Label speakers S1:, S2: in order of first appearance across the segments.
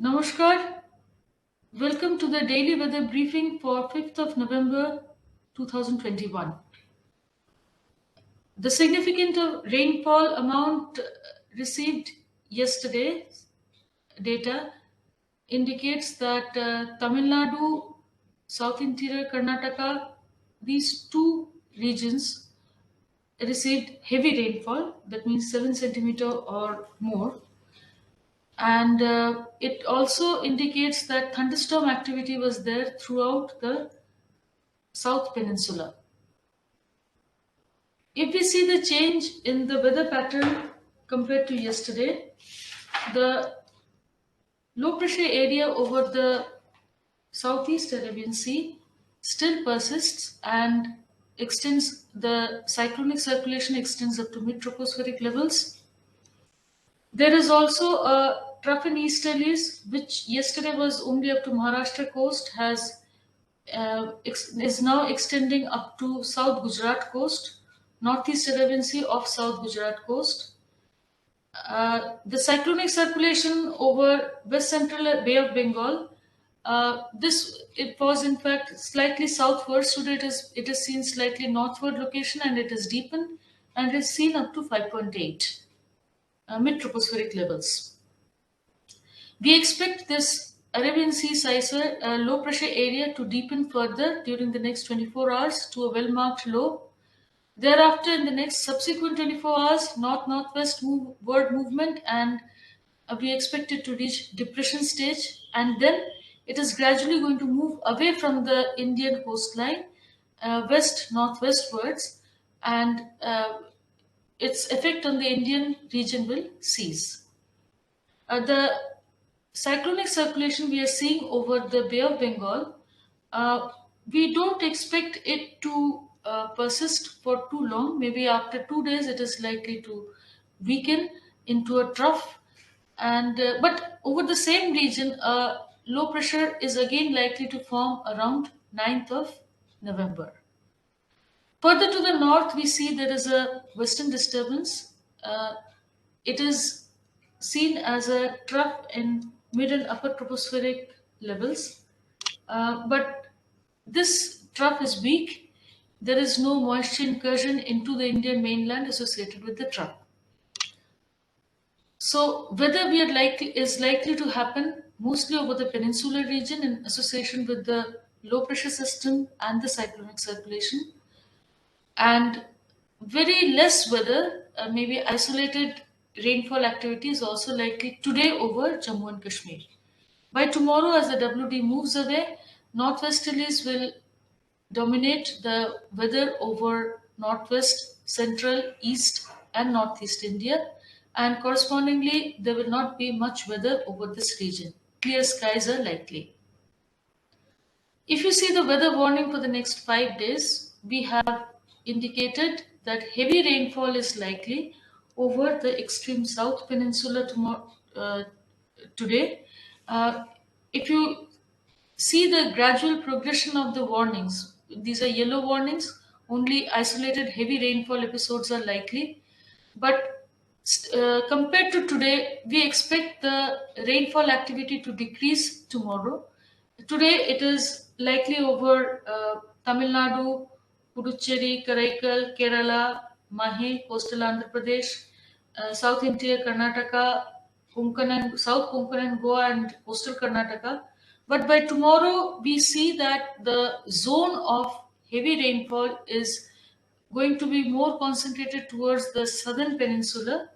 S1: Namaskar. Welcome to the daily weather briefing for 5th of November 2021. The significant rainfall amount received yesterday data indicates that Tamil Nadu, South Interior Karnataka, these two regions received heavy rainfall, that means 7 centimeter or more. And it also indicates that thunderstorm activity was there throughout the South Peninsula. If we see the change in the weather pattern compared to yesterday, the low pressure area over the Southeast Arabian Sea still persists and extends, the cyclonic circulation extends up to mid tropospheric levels. There is also a trough in easterlies, which yesterday was only up to Maharashtra coast, is now extending up to South Gujarat coast, Northeast Arabian Sea off South Gujarat coast. The cyclonic circulation over West Central Bay of Bengal. This it was in fact slightly southwards. Today it is seen slightly northward location and it is deepened and is seen up to 5.8 mid tropospheric levels. We expect this Arabian Sea sizer low pressure area to deepen further during the next 24 hours to a well marked low. Thereafter, in the next subsequent 24 hours, north-northwest word movement, and we expect it to reach depression stage, and then it is gradually going to move away from the Indian coastline, west-northwestwards, and its effect on the Indian region will cease. The cyclonic circulation we are seeing over the Bay of Bengal, uh, we don't expect it to persist for too long. Maybe after 2 days, it is likely to weaken into a trough. And but over the same region, low pressure is again likely to form around 9th of November. Further to the north, we see there is a western disturbance. It is seen as a trough in mid and upper tropospheric levels, but this trough is weak. There is no moisture incursion into the Indian mainland associated with the trough. So, weather we are likely is likely to happen mostly over the peninsular region in association with the low pressure system and the cyclonic circulation, and very less weather, maybe isolated rainfall activity is also likely today over Jammu and Kashmir. By tomorrow, as the WD moves away, northwesterlies will dominate the weather over northwest, central, east, and northeast India, and correspondingly, there will not be much weather over this region. Clear skies are likely. If you see the weather warning for the next 5 days, we have indicated that heavy rainfall is likely over the extreme south peninsula today. If you see the gradual progression of the warnings, these are yellow warnings, only isolated heavy rainfall episodes are likely. But compared to today, we expect the rainfall activity to decrease tomorrow. Today, it is likely over Tamil Nadu, Puducherry, Karaikal, Kerala, Mahe, coastal Andhra Pradesh, South Interior Karnataka, South Konkan and Goa, and coastal Karnataka. But by tomorrow, we see that the zone of heavy rainfall is going to be more concentrated towards the southern peninsula,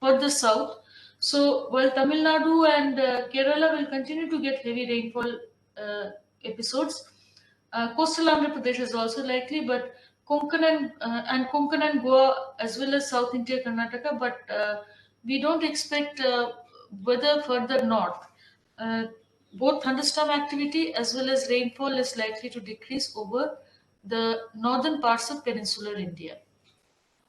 S1: further south. So while Tamil Nadu and Kerala will continue to get heavy rainfall uh, episodes, coastal Andhra Pradesh is also likely, but Konkan and Goa as well as South India Karnataka, but we don't expect weather further north. Uh, Both thunderstorm activity as well as rainfall is likely to decrease over the northern parts of peninsular India.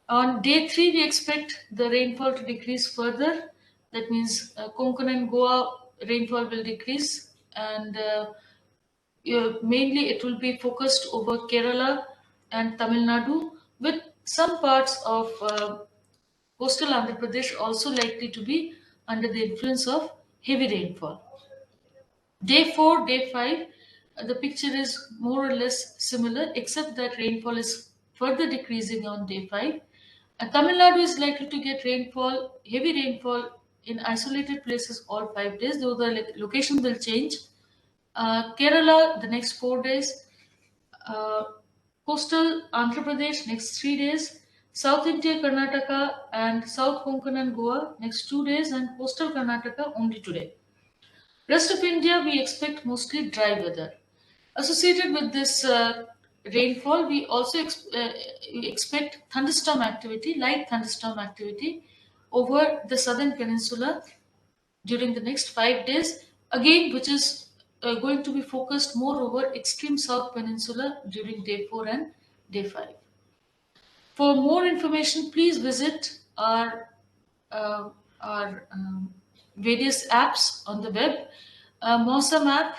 S1: On day 3, we expect the rainfall to decrease further. That means Konkan and Goa rainfall will decrease, and mainly it will be focused over Kerala and Tamil Nadu, with some parts of coastal Andhra Pradesh also likely to be under the influence of heavy rainfall. Day 4, day 5, the picture is more or less similar, except that rainfall is further decreasing on day 5. Tamil Nadu is likely to get rainfall, heavy rainfall in isolated places all 5 days, though the location will change. Kerala, the next 4 days. Uh, Coastal Andhra Pradesh, next 3 days. South India, Karnataka, and South Konkan and Goa, next 2 days. And coastal Karnataka, only today. Rest of India, we expect mostly dry weather. Associated with this rainfall, we also expect thunderstorm activity, light thunderstorm activity over the southern peninsula during the next 5 days, again, which is going to be focused more over extreme south peninsula during day 4 and day 5. For more information, please visit uh, our various apps on the web. Mosam app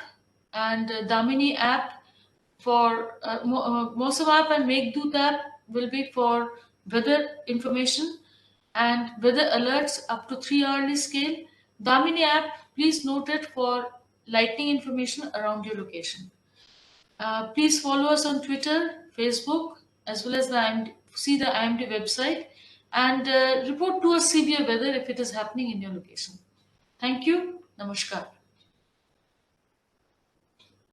S1: and Damini app for Mosam app and Meghdut app will be for weather information and weather alerts up to 3 hourly scale. Damini app, please note it for lightning information around your location. Please follow us on Twitter, Facebook, as well as see the IMD website, and report to us severe weather if it is happening in your location. Thank you. Namaskar.